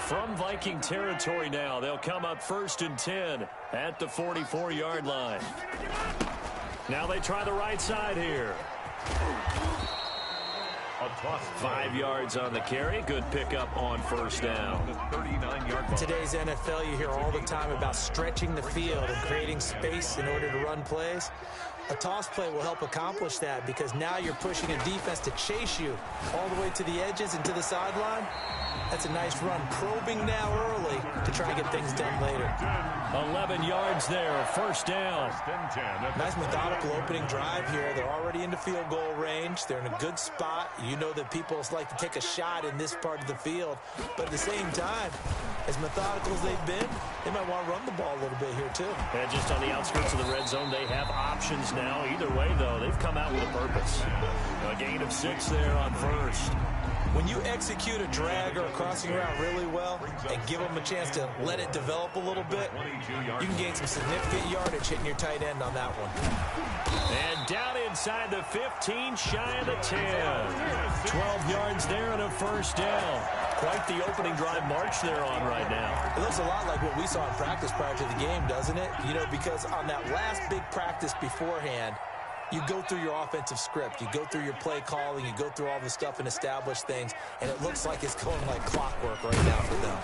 From Viking territory now, they'll come up 1st and 10 at the 44-yard line. Now they try the right side here. 5 yards on the carry. Good pickup on 1st down. In today's NFL, you hear all the time about stretching the field and creating space in order to run plays. A toss play will help accomplish that because now you're pushing a defense to chase you all the way to the edges and to the sideline. That's a nice run, probing now early to try and get things done later. 11 yards there, 1st down. Nice methodical opening drive here. They're already into field goal range. They're in a good spot. You know that people like to take a shot in this part of the field. But at the same time, as methodical as they've been, they might want to run the ball a little bit here too. And just on the outskirts of the red zone, they have options now. Either way, though, they've come out with a purpose. A gain of 6 there on 1st. When you execute a drag or a crossing route really well and give them a chance to let it develop a little bit, you can gain some significant yardage hitting your tight end on that one. And down inside the 15, shy of the 10. 12 yards there and a 1st down. Quite the opening drive march they're on right now. It looks a lot like what we saw in practice prior to the game, doesn't it? You know, because on that last big practice beforehand, you go through your offensive script. You go through your play calling. You go through all the stuff and establish things. And it looks like it's going like clockwork right now for them.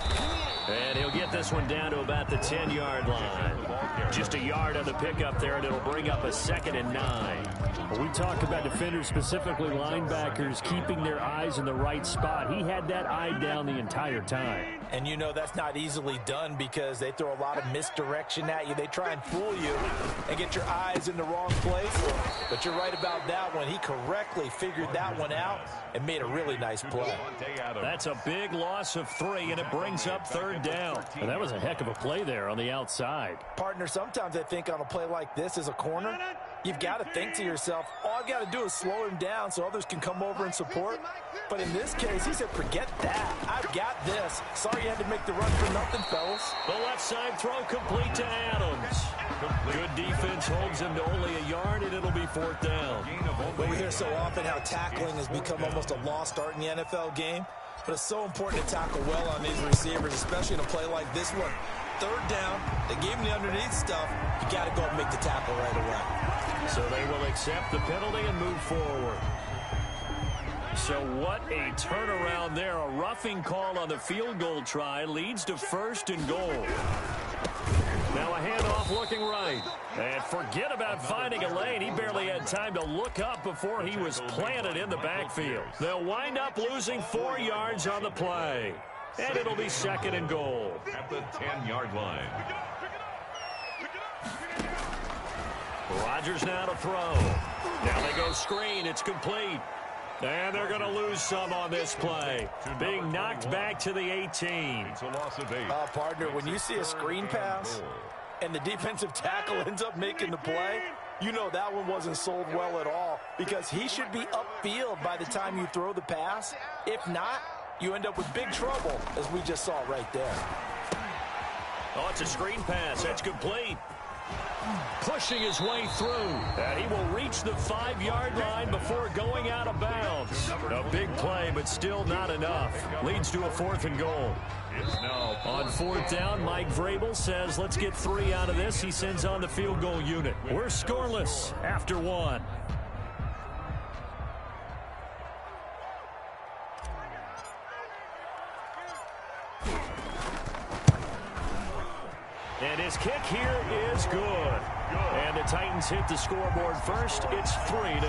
And he'll get this one down to about the 10-yard line. Just a yard on the pickup there, and it'll bring up a 2nd and 9. When we talk about defenders, specifically linebackers, keeping their eyes in the right spot. He had that eye down the entire time. And you know that's not easily done because they throw a lot of misdirection at you. They try and fool you and get your eyes in the wrong place. But you're right about that one. He correctly figured that one out and made a really nice play. That's a big loss of 3, and it brings up 3rd down. And that was a heck of a play there on the outside. Partner, sometimes I think on a play like this as a corner, you've got to think to yourself, all I've got to do is slow him down so others can come over and support. But in this case, he said, forget that. I've got this. Sorry you had to make the run for nothing, fellas. The left side throw complete to Adams. Good defense holds him to only a yard, and it'll be 4th down. Well, we hear so often how tackling has become almost a lost art in the NFL game. But it's so important to tackle well on these receivers, especially in a play like this one. 3rd down, they gave him the underneath stuff. You got to go and make the tackle right away. So they will accept the penalty and move forward. So what a turnaround there. A roughing call on the field goal try leads to 1st and goal. Now a handoff looking right. And forget about finding a lane. He barely had time to look up before he was planted in the backfield. They'll wind up losing 4 yards on the play. And it'll be 2nd and goal. At the 10-yard line. Rodgers now to throw. Now they go screen. It's complete. And they're going to lose some on this play. Being knocked back to the 18. It's a loss of 8. Partner, when you see a screen pass and the defensive tackle ends up making the play, you know that one wasn't sold well at all because he should be upfield by the time you throw the pass. If not, you end up with big trouble, as we just saw right there. Oh, it's a screen pass. That's complete. Pushing his way through. And he will reach the 5-yard line before going out of bounds. A big play, but still not enough. Leads to a 4th and goal. On 4th down, Mike Vrabel says, let's get 3 out of this. He sends on the field goal unit. We're scoreless after 1. And his kick here is good. And the Titans hit the scoreboard first. It's 3-0.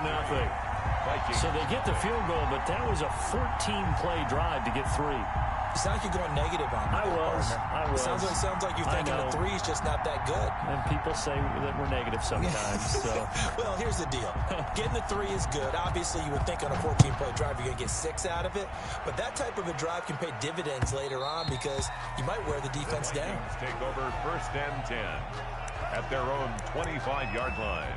So they get the field goal, but that was a 14-play drive to get 3. You sound like you're going negative on me. I was. Sounds like you're thinking the 3 is just not that good. And people say that we're negative sometimes. So. Well, here's the deal. Getting the 3 is good. Obviously, you would think on a 14-play drive you're going to get 6 out of it. But that type of a drive can pay dividends later on because you might wear the defense down. Take over 1st and 10 at their own 25-yard line.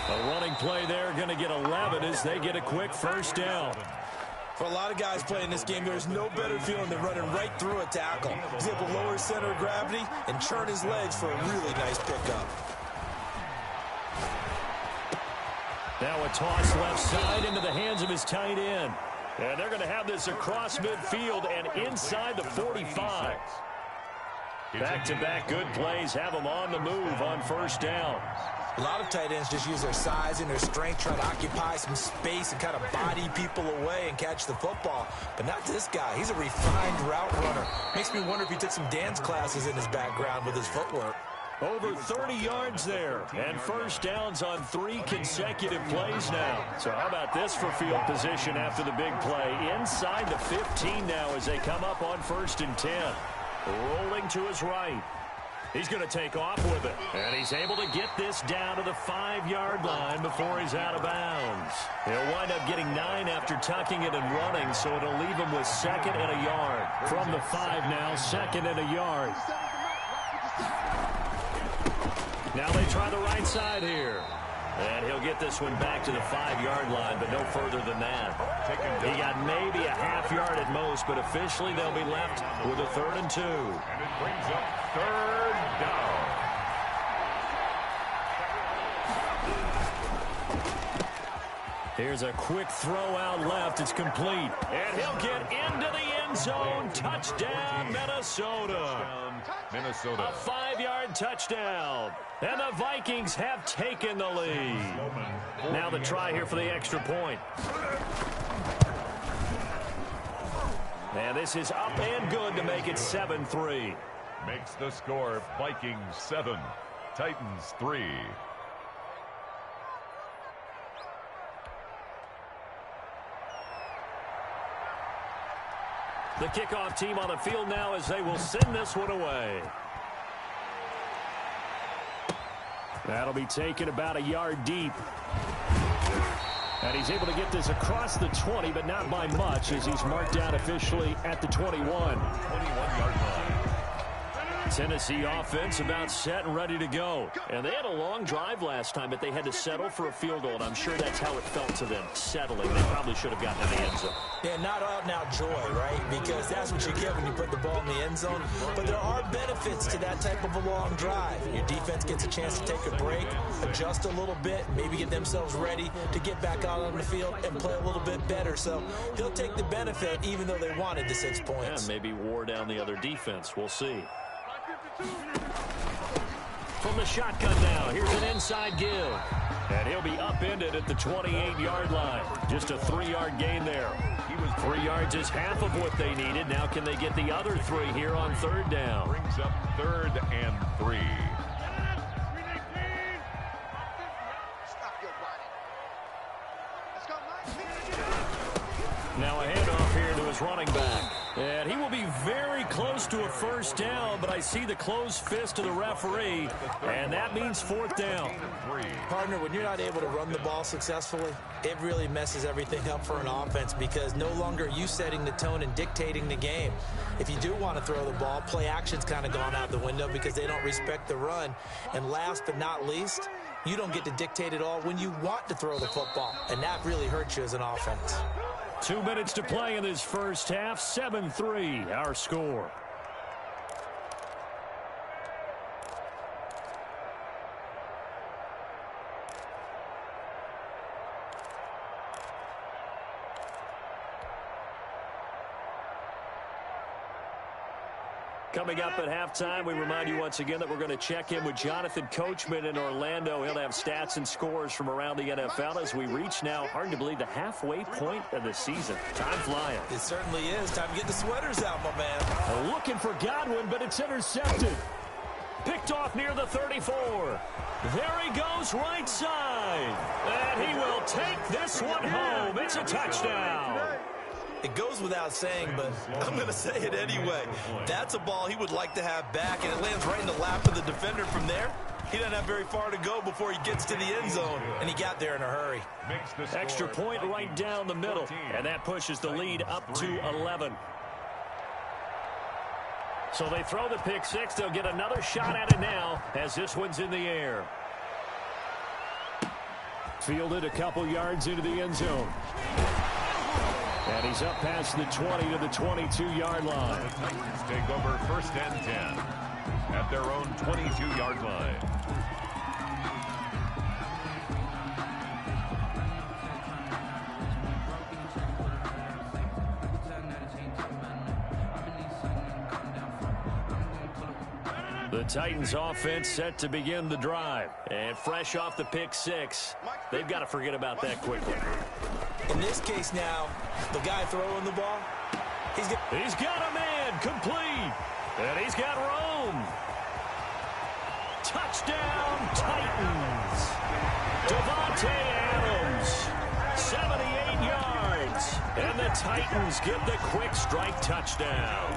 A running play there, going to get 11 as they get a quick 1st down. For a lot of guys playing this game, there's no better feeling than running right through a tackle. He's able to lower his center of gravity and churn his legs for a really nice pickup. Now a toss left side into the hands of his tight end. And they're going to have this across midfield and inside the 45. Back-to-back good plays have them on the move on first down. A lot of tight ends just use their size and their strength, try to occupy some space and kind of body people away and catch the football. But not this guy. He's a refined route runner. Makes me wonder if he took some dance classes in his background with his footwork. Over 30 yards there, and first downs on 3 consecutive plays now. So how about this for field position after the big play? Inside the 15 now as they come up on 1st and 10. Rolling to his right. He's going to take off with it, and he's able to get this down to the 5-yard line before he's out of bounds. He'll wind up getting 9 after tucking it and running, so it'll leave him with 2nd and a yard. From the 5 now, 2nd and a yard. Now they try the right side here. And he'll get this one back to the 5-yard line, but no further than that. He got maybe a half yard at most, but officially they'll be left with a 3rd and 2. And it brings up 3rd down. Here's a quick throw out left. It's complete. And he'll get into the end zone. Touchdown, Minnesota. Minnesota. A 5-yard touchdown. And the Vikings have taken the lead. Now the try here for the extra point. And this is up and good to make it 7-3. Makes the score Vikings 7, Titans 3. The kickoff team on the field now as they will send this one away. That'll be taken about a yard deep. And he's able to get this across the 20, but not by much as he's marked down officially at the 21. 21-yard line. Tennessee offense about set and ready to go. And they had a long drive last time, but they had to settle for a field goal. And I'm sure that's how it felt to them, settling. They probably should have gotten in the end zone. Yeah, not out and out joy, right? Because that's what you get when you put the ball in the end zone. But there are benefits to that type of a long drive. Your defense gets a chance to take a break, adjust a little bit, maybe get themselves ready to get back out on the field and play a little bit better. So he'll take the benefit even though they wanted the 6 points. Yeah, maybe wore down the other defense. We'll see. From the shotgun now, here's an inside give. And he'll be upended at the 28-yard line. Just a 3-yard gain there. He was 3 yards is half of what they needed. Now can they get the other 3 here on 3rd down? Brings up 3rd and 3. Now a handoff here to his running back. And he will be very close to a first down, but I see the closed fist of the referee, and that means 4th down. Partner, when you're not able to run the ball successfully, it really messes everything up for an offense because no longer are you setting the tone and dictating the game. If you do want to throw the ball, play action's kind of gone out the window because they don't respect the run. And last but not least, you don't get to dictate it all when you want to throw the football, and that really hurts you as an offense. 2 minutes to play in this first half. 7-3, our score. Coming up at halftime, we remind you once again that we're going to check in with Jonathan Coachman in Orlando. He'll have stats and scores from around the NFL as we reach now, hard to believe, the halfway point of the season. Time flying. It certainly is. Time to get the sweaters out, my man. Looking for Godwin, but it's intercepted. Picked off near the 34. There he goes, right side. And he will take this one home. It's a touchdown. It goes without saying, but I'm going to say it anyway. That's a ball he would like to have back, and it lands right in the lap of the defender from there. He doesn't have very far to go before he gets to the end zone, and he got there in a hurry. Extra point right down the middle, and that pushes the lead up to 11. So they throw the pick six. They'll get another shot at it now as this one's in the air. Fielded a couple yards into the end zone. And he's up past the 20 to the 22-yard line. The Titans take over 1st and 10 at their own 22-yard line. The Titans offense set to begin the drive. And fresh off the pick six, they've got to forget about that quickly. In this case now, the guy throwing the ball, he's got a man complete. And he's got Rome. Touchdown, Titans. Devontae Adams, 78 yards. And the Titans get the quick strike touchdown.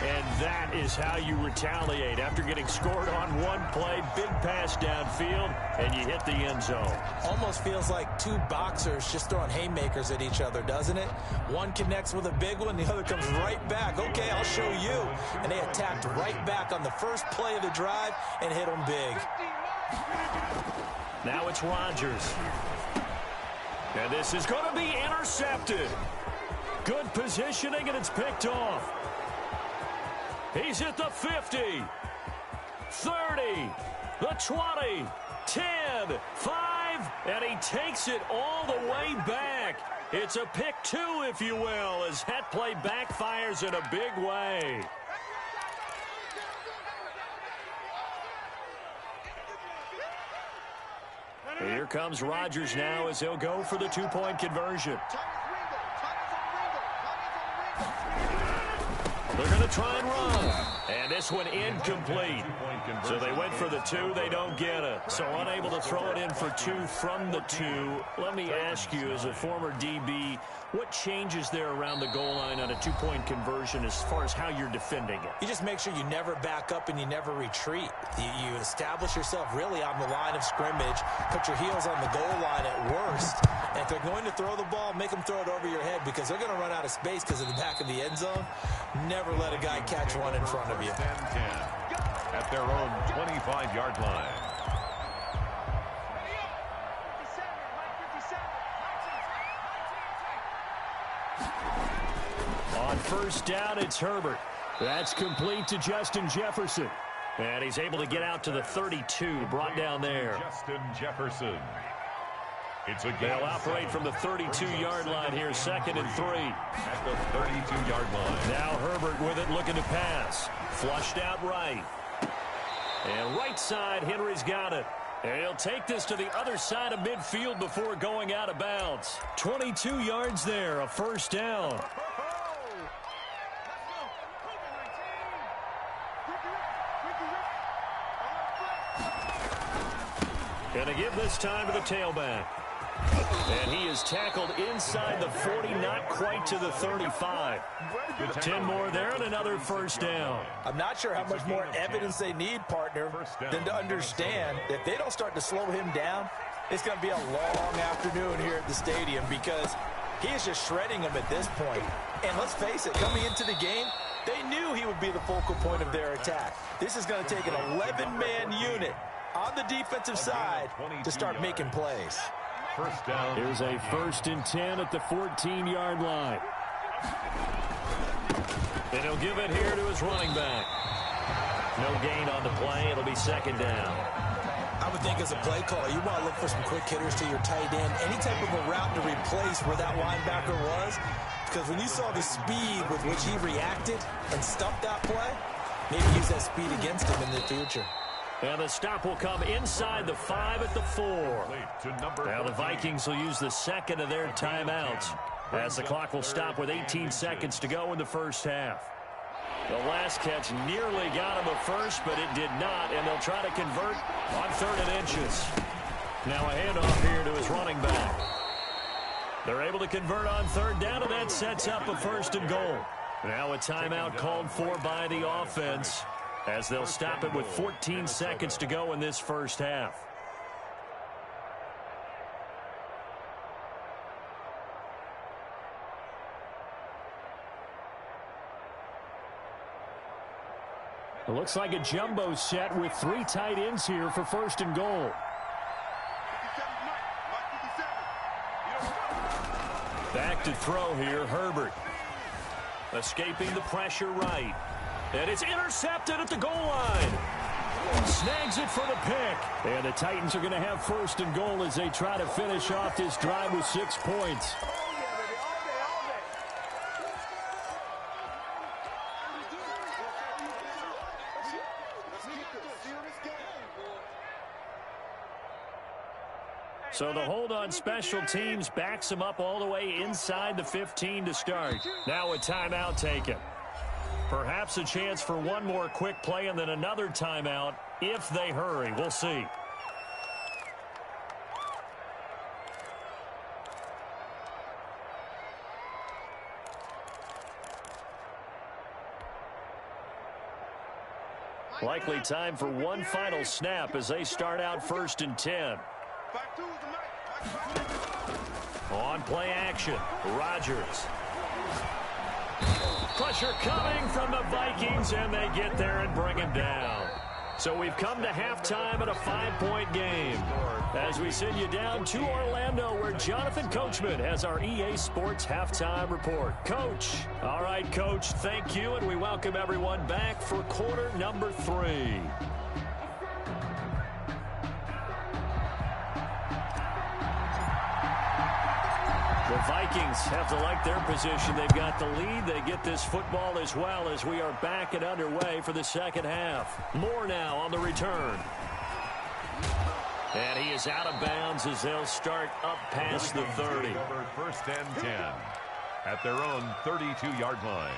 And that is how you retaliate after getting scored on one play, big pass downfield, and you hit the end zone. Almost feels like two boxers just throwing haymakers at each other, doesn't it? One connects with a big one, the other comes right back. Okay, I'll show you. And they attacked right back on the first play of the drive and hit them big. Now it's Rodgers. And this is going to be intercepted. Good positioning, and it's picked off. He's at the 50, 30, the 20, 10, 5, and he takes it all the way back. It's a pick two, if you will, as that play backfires in a big way. Here comes Rodgers now as he'll go for the two-point conversion. They're going to try and run. And this one incomplete. So they went for the two. They don't get it. So unable to throw it in for two from the two. Let me ask you, as a former DB, what changes there around the goal line on a two-point conversion as far as how you're defending it? You just make sure you never back up and you never retreat. You establish yourself really on the line of scrimmage, put your heels on the goal line at worst. And if they're going to throw the ball, make them throw it over your head because they're going to run out of space because of the back of the end zone. Never let a guy catch one in front of you. 10 at their own 25-yard line. On first down, it's Herbert. That's complete to Justin Jefferson. And he's able to get out to the 32, brought down there. Justin Jefferson. They'll operate from the 32-yard line here, 2nd and 3. At the 32-yard line. Now Herbert with it, looking to pass. Flushed out right. And right side, Henry's got it. And he'll take this to the other side of midfield before going out of bounds. 22 yards there, a first down. Gonna give this time to the tailback. And he is tackled inside the 40, not quite to the 35. 10 more there and another first down. I'm not sure how much more evidence they need, partner, than to understand if they don't start to slow him down, it's going to be a long afternoon here at the stadium because he is just shredding them at this point. And let's face it, coming into the game, they knew he would be the focal point of their attack. This is going to take an 11-man unit on the defensive side to start making plays. First down. Here's a 1st and 10 at the 14-yard line. And he'll give it here to his running back. No gain on the play. It'll be 2nd down. I would think as a play caller, you want to look for some quick hitters to your tight end. Any type of a route to replace where that linebacker was. Because when you saw the speed with which he reacted and stuffed that play, maybe use that speed against him in the future. And the stop will come inside the 5 at the 4. Now the Vikings will use the 2nd of their timeouts as the clock will stop with 18 seconds to go in the first half. The last catch nearly got him a first, but it did not, and they'll try to convert on 3rd and inches. Now a handoff here to his running back. They're able to convert on 3rd down, and that sets up a 1st and goal. Now a timeout called for by the offense, as they'll stop it with 14 seconds to go in this first half. It looks like a jumbo set with 3 tight ends here for 1st and goal. Back to throw here, Herbert. Escaping the pressure right. And it's intercepted at the goal line. Snags it for the pick. And the Titans are going to have first and goal as they try to finish off this drive with 6 points. So the hold on special teams backs them up all the way inside the 15 to start. Now a timeout taken. Perhaps a chance for one more quick play and then another timeout if they hurry. We'll see. Likely time for one final snap as they start out 1st and 10. On play action, Rodgers. Pressure coming from the Vikings, and they get there and bring him down. So we've come to halftime in a 5-point game. As we send you down to Orlando, where Jonathan Coachman has our EA Sports Halftime Report. Coach. All right, Coach, thank you, and we welcome everyone back for quarter number 3. The Vikings have to like their position. They've got the lead. They get this football as well as we are back and underway for the second half. Moore now on the return. And he is out of bounds as they'll start up past the 30. 1st and 10 at their own 32-yard line.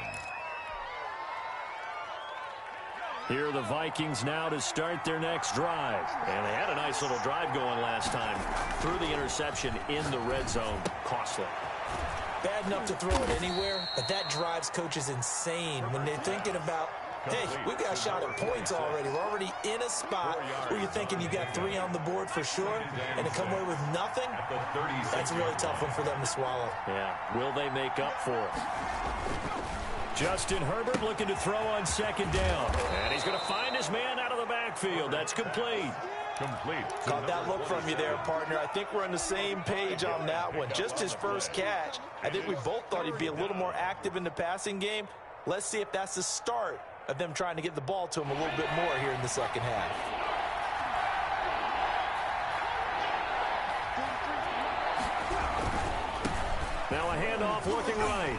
Here are the Vikings now to start their next drive. And they had a nice little drive going last time. Threw the interception in the red zone. Costly. Bad enough to throw it anywhere, but that drives coaches insane when they're thinking about, hey, we got a shot at points already. We're already in a spot where you're thinking you got 3 on the board for sure, and to come away with nothing, that's a really tough one for them to swallow. Yeah, will they make up for it? Justin Herbert looking to throw on 2nd down. And he's going to find his man out of the backfield. That's complete. Caught that look from you there, partner. I think we're on the same page on that one. Just his first catch. I think we both thought he'd be a little more active in the passing game. Let's see if that's the start of them trying to get the ball to him a little bit more here in the second half. Now a handoff looking right.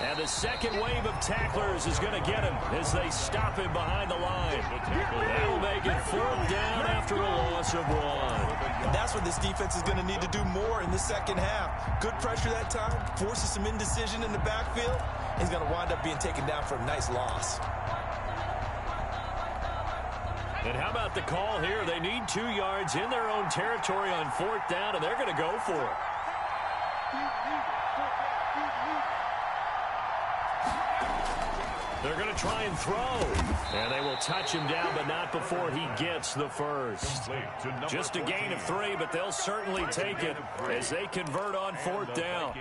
And the second wave of tacklers is going to get him as they stop him behind the line. That'll make it 4th down after a loss of 1. That's what this defense is going to need to do more in the second half. Good pressure that time, forces some indecision in the backfield. He's going to wind up being taken down for a nice loss. And how about the call here? They need 2 yards in their own territory on 4th down, and they're going to go for it. They're going to try and throw. And they will touch him down, but not before he gets the first. Just a gain of 3, but they'll certainly take it as they convert on 4th down.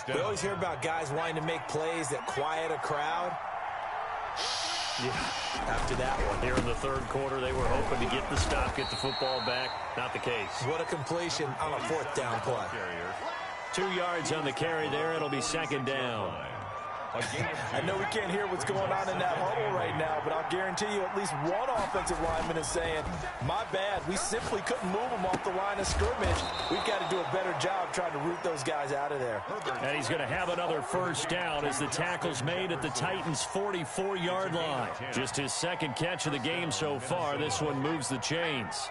We always hear about guys wanting to make plays that quiet a crowd. Yeah, after that one. Here in the 3rd quarter, they were hoping to get the stop, get the football back. Not the case. What a completion on a 4th down play. 2 yards on the carry there. It'll be 2nd down. I know we can't hear what's going on in that huddle right now, but I'll guarantee you at least one offensive lineman is saying, my bad, we simply couldn't move them off the line of scrimmage. We've got to do a better job trying to root those guys out of there. And he's going to have another 1st down as the tackle's made at the Titans' 44-yard line. Just his 2nd catch of the game so far. This one moves the chains.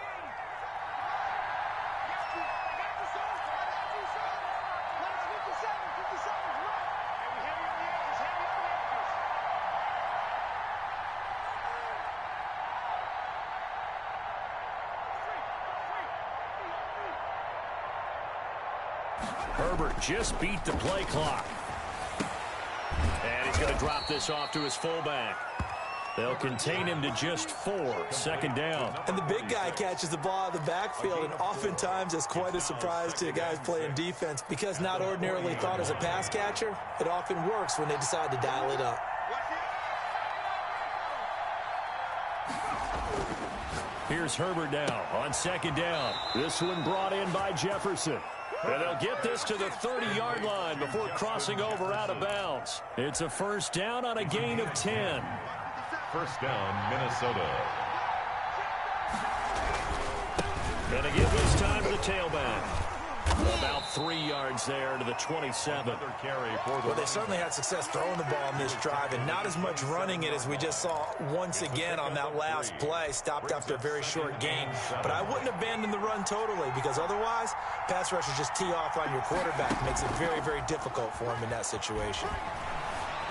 Herbert just beat the play clock. And he's going to drop this off to his fullback. They'll contain him to just 4. 2nd down. And the big guy catches the ball out of the backfield, and oftentimes that's quite a surprise to guys playing defense because not ordinarily thought as a pass catcher, it often works when they decide to dial it up. Here's Herbert now on 2nd down. This one brought in by Jefferson. And they'll get this to the 30-yard line before crossing over out of bounds. It's a first down on a gain of 10. First down, Minnesota. And to give this time to the tailback. About 3 yards there to the 27. Well, they certainly had success throwing the ball on this drive, and not as much running it as we just saw once again on that last play. Stopped after a very short gain. But I wouldn't abandon the run totally, because otherwise, pass rushers just tee off on your quarterback. Makes it very, very difficult for him in that situation.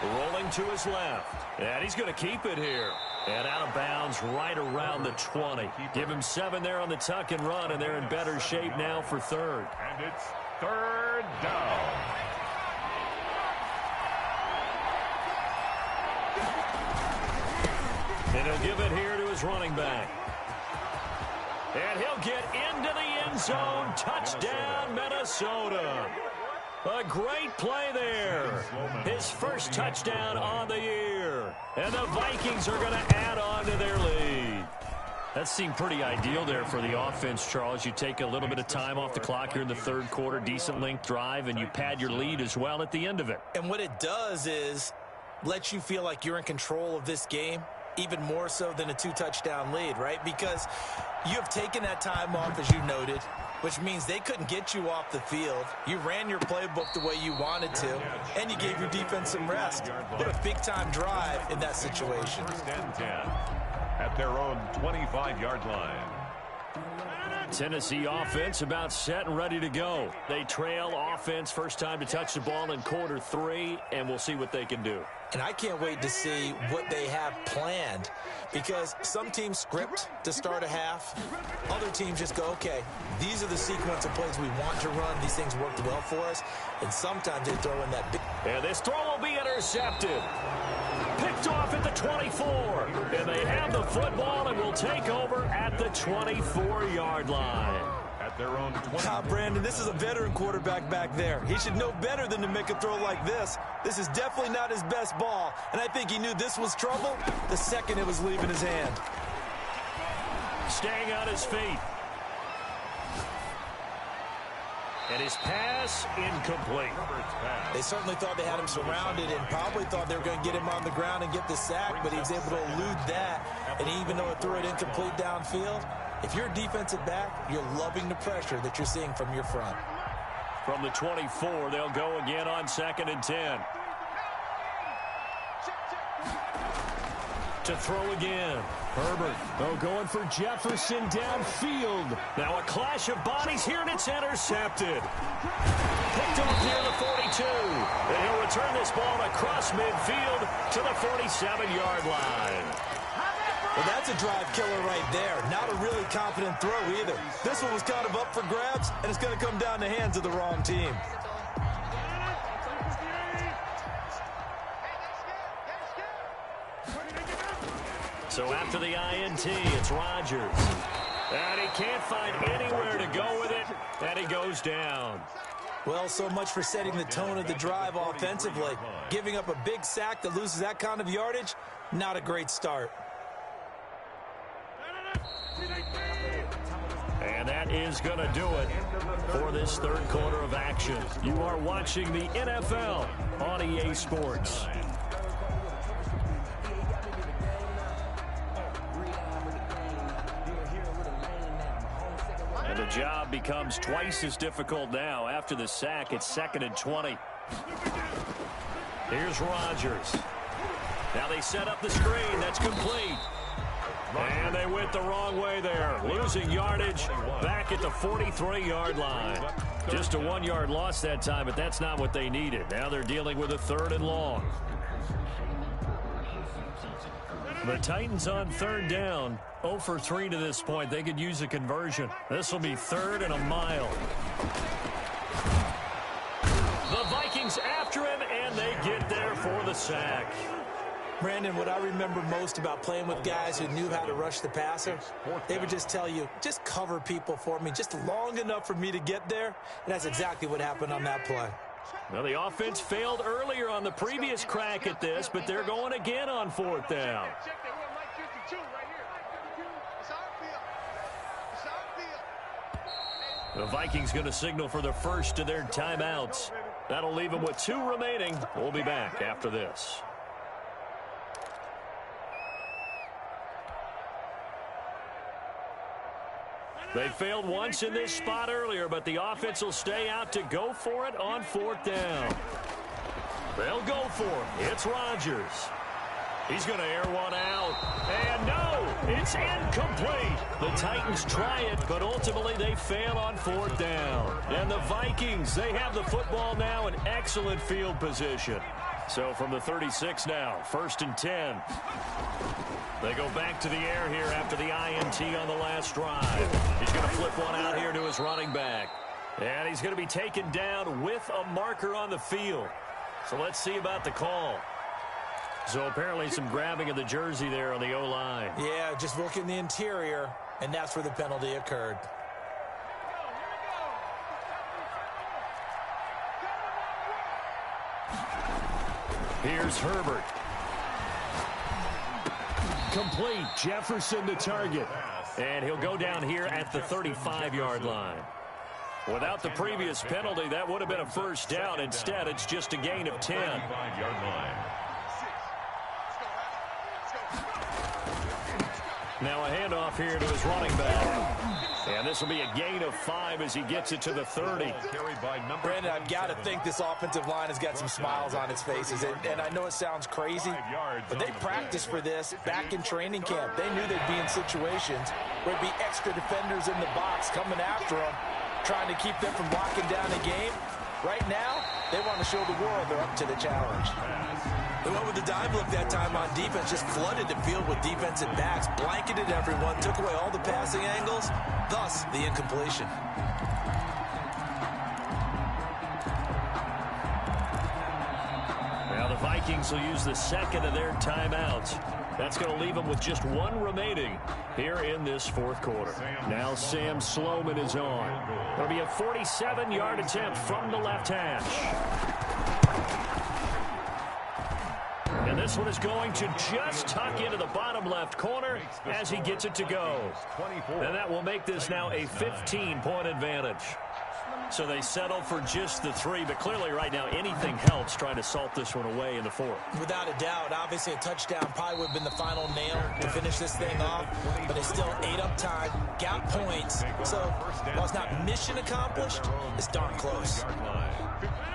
Rolling to his left. And he's going to keep it here. And out of bounds right around the 20. Give him 7 there on the tuck and run, and they're in better shape now for third. And it's third down. And he'll give it here to his running back. And he'll get into the end zone. Touchdown, Minnesota. A great play there. His first touchdown on the year. And the Vikings are going to add on to their lead. That seemed pretty ideal there for the offense, Charles. You take a little bit of time off the clock here in the third quarter, decent length drive, and you pad your lead as well at the end of it. And what it does is let you feel like you're in control of this game, even more so than a 2-touchdown lead, right? Because you have taken that time off, as you noted, which means they couldn't get you off the field. You ran your playbook the way you wanted to, and you gave your defense some rest. What a big-time drive in that situation. First and 10 at their own 25-yard line. Tennessee offense about set and ready to go. They trail offense first time to touch the ball in quarter 3, and we'll see what they can do. And I can't wait to see what they have planned, because some teams script to start a half. Other teams just go, okay, these are the sequence of plays we want to run. These things worked well for us. And sometimes they throw in that big. And this throw will be intercepted. Picked off at the 24. And they have the football and will take over at the 24-yard line. At their own 20. Brandon, this is a veteran quarterback back there. He should know better than to make a throw like this. This is definitely not his best ball. And I think he knew this was trouble the second it was leaving his hand. Staying on his feet. And his pass incomplete. They certainly thought they had him surrounded and probably thought they were going to get him on the ground and get the sack, but he was able to elude that. And even though it threw it incomplete downfield, if you're a defensive back, you're loving the pressure that you're seeing from your front. From the 24, they'll go again on 2nd and 10. To throw again. Herbert, going for Jefferson downfield. Now a clash of bodies here, and it's intercepted. Picked off near the 42. And he'll return this ball across midfield to the 47-yard line. Well, that's a drive killer right there. Not a really confident throw either. This one was kind of up for grabs, and it's going to come down the hands of the wrong team. So after the INT, it's Rodgers. And he can't find anywhere to go with it, and he goes down. Well, so much for setting the tone of the drive offensively. Giving up a big sack that loses that kind of yardage, not a great start. And that is going to do it for this third quarter of action. You are watching the NFL on EA Sports. And the job becomes twice as difficult now. After the sack, it's 2nd and 20. Here's Rodgers. Now they set up the screen. That's complete. And they went the wrong way there. Losing yardage back at the 43-yard line. Just a 1-yard loss that time, but that's not what they needed. Now they're dealing with a 3rd and long. The Titans on 3rd down. 0 for 3 to this point. They could use a conversion. This will be 3rd and a mile. The Vikings after him, and they get there for the sack. Brandon, what I remember most about playing with guys who knew how to rush the passer, they would just tell you, just cover people for me, just long enough for me to get there. And that's exactly what happened on that play. Well, the offense failed earlier on the previous crack at this, but they're going again on 4th down. The Vikings going to signal for the first of their timeouts. That'll leave them with 2 remaining. We'll be back after this. They failed once in this spot earlier, but the offense will stay out to go for it on 4th down. They'll go for it. It's Rodgers. He's going to air one out. And no, it's incomplete. The Titans try it, but ultimately they fail on 4th down. And the Vikings, they have the football now in excellent field position. So from the 36 now, 1st and 10. They go back to the air here after the INT on the last drive. He's going to flip one out here to his running back. And he's going to be taken down with a marker on the field. So let's see about the call. So apparently some grabbing of the jersey there on the O-line. Yeah, just look in the interior, and that's where the penalty occurred. Here's Herbert. Complete. Jefferson to target. And he'll go down here at the 35-yard line. Without the previous penalty, that would have been a first down. Instead, it's just a gain of 10. 35-yard line. Now a handoff here to his running back. And this will be a gain of 5 as he gets it to the 30. Brandon, I've got to think this offensive line has got some smiles on its faces. And I know it sounds crazy, but they practiced for this back in training camp. They knew they'd be in situations where there'd be extra defenders in the box coming after them, trying to keep them from locking down the game. Right now, they want to show the world they're up to the challenge. They went with the dive look that time on defense, just flooded the field with defensive backs, blanketed everyone, took away all the passing angles, thus the incompletion. Now the Vikings will use the second of their timeouts. That's going to leave them with just 1 remaining here in this 4th quarter. Now Sam Sloman is on. It'll be a 47-yard attempt from the left hash. And this one is going to just tuck into the bottom left corner as he gets it to go. And that will make this now a 15-point advantage. So they settle for just the 3, but clearly right now anything helps trying to salt this one away in the 4th. Without a doubt, obviously a touchdown probably would have been the final nail to finish this thing off, but it's still ate up time, got points, so while it's not mission accomplished, it's darn close.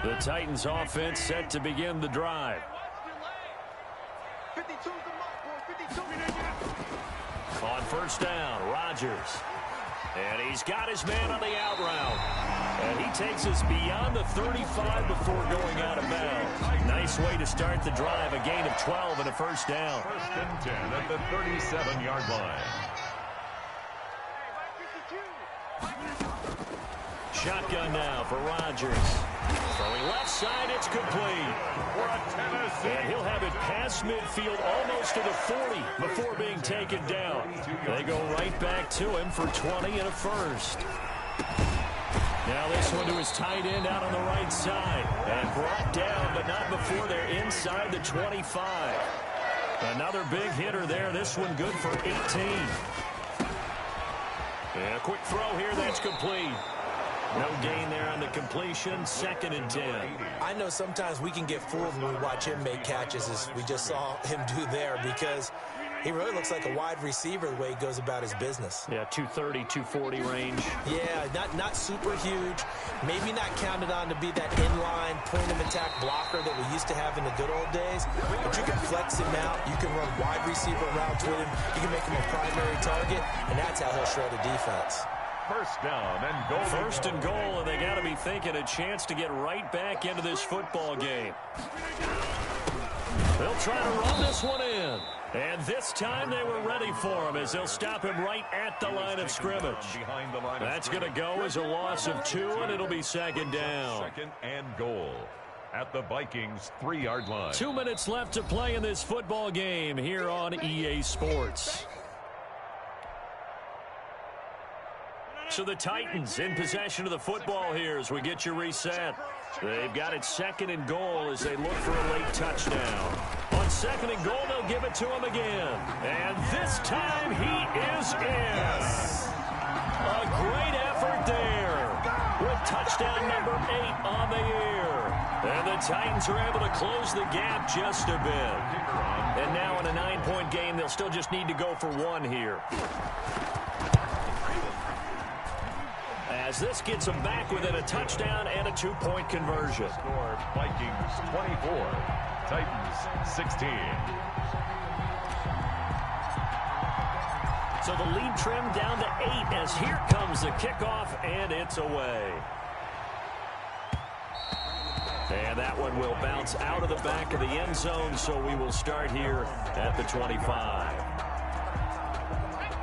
The Titans offense set to begin the drive. On 1st down, Rodgers. And he's got his man on the out route. And he takes us beyond the 35 before going out of bounds. Nice way to start the drive. A gain of 12 and a first down. 1st and 10 at the 37-yard line. Shotgun now for Rodgers. Throwing left side, it's complete. And he'll have it past midfield almost to the 40 before being taken down. They go right back to him for 20 and a first. Now this one to his tight end out on the right side. And brought down, but not before they're inside the 25. Another big hitter there. This one good for 18. And a quick throw here, that's complete. No gain there on the completion, 2nd and 10. I know sometimes we can get fooled when we watch him make catches, as we just saw him do there, because he really looks like a wide receiver the way he goes about his business. Yeah, 230, 240 range. Yeah, not super huge. Maybe not counted on to be that inline point-of-attack blocker that we used to have in the good old days. But you can flex him out. You can run wide receiver routes with him. You can make him a primary target, and that's how he'll shred a defense. 1st down and goal. 1st and goal, and they got to be thinking a chance to get right back into this football game. They'll try to run this one in. And this time they were ready for him as they'll stop him right at the line of scrimmage. That's going to go as a loss of 2, and it'll be 2nd down. 2nd and goal at the Vikings 3-yard line. 2 minutes left to play in this football game here on EA Sports. So the Titans in possession of the football here as we get you reset. They've got it 2nd and goal as they look for a late touchdown. On 2nd and goal, they'll give it to him again. And this time he is in. A great effort there. with touchdown number 8 on the year. And the Titans are able to close the gap just a bit. And now in a 9-point game, they'll still just need to go for 1 here. As this gets them back within a touchdown and a 2-point conversion. Score Vikings 24, Titans 16. So the lead trimmed down to 8 as here comes the kickoff, and it's away. And that one will bounce out of the back of the end zone, so we will start here at the 25.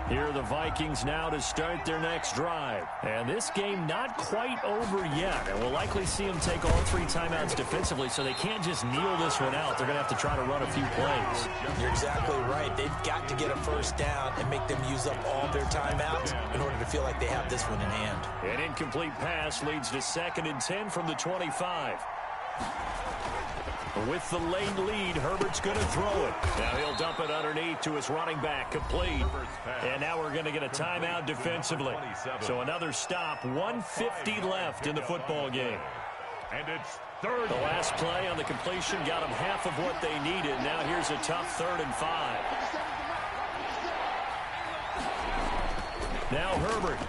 Here are the Vikings now to start their next drive. And this game not quite over yet. And we'll likely see them take all 3 timeouts defensively, so they can't just kneel this one out. They're going to have to try to run a few plays. You're exactly right. They've got to get a first down and make them use up all their timeouts in order to feel like they have this one in hand. An incomplete pass leads to 2nd and 10 from the 25. With the late lead, Herbert's going to throw it. Now he'll dump it underneath to his running back, complete. And now we're going to get a timeout defensively. So another stop, 1:50 left in the football game. And it's 3rd. The last play on the completion got them half of what they needed. Now here's a tough 3rd and 5. Now Herbert.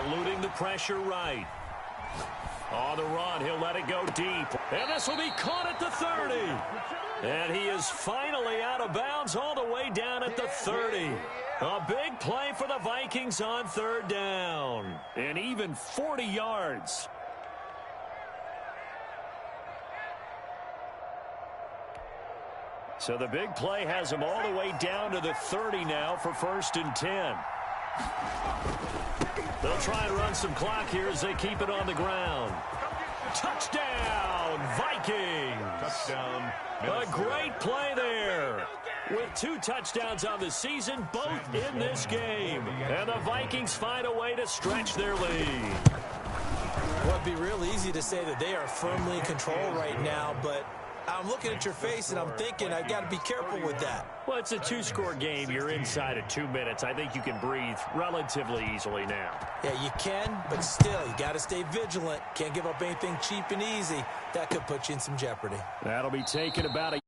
Eluding the pressure right. On the run, he'll let it go deep. And this will be caught at the 30. And he is finally out of bounds all the way down at the 30. A big play for the Vikings on 3rd down. And even 40 yards. So the big play has him all the way down to the 30 now for 1st and 10. They'll try and run some clock here as they keep it on the ground. Touchdown, Vikings! Touchdown, A great play there. With 2 touchdowns on the season, both in this game. And the Vikings find a way to stretch their lead. Well, it'd be real easy to say that they are firmly in control right now, but I'm looking at your face and I'm thinking I've got to be careful with that. Well, it's a 2-score game. You're inside of 2 minutes. I think you can breathe relatively easily now. Yeah, you can, but still, you got to stay vigilant. Can't give up anything cheap and easy. That could put you in some jeopardy. That'll be taken about a